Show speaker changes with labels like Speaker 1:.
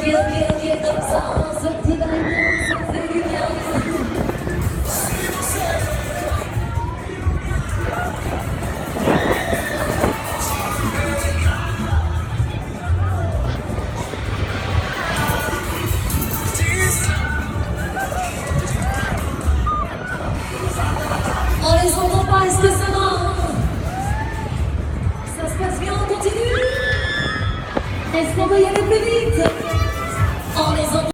Speaker 1: viens, viens, viens comme ça, on se dit la nuit, ça fait du bien. On les entend pas, est-ce que ça va? Ça se passe bien, on continue? Est-ce qu'on va y aller plus vite?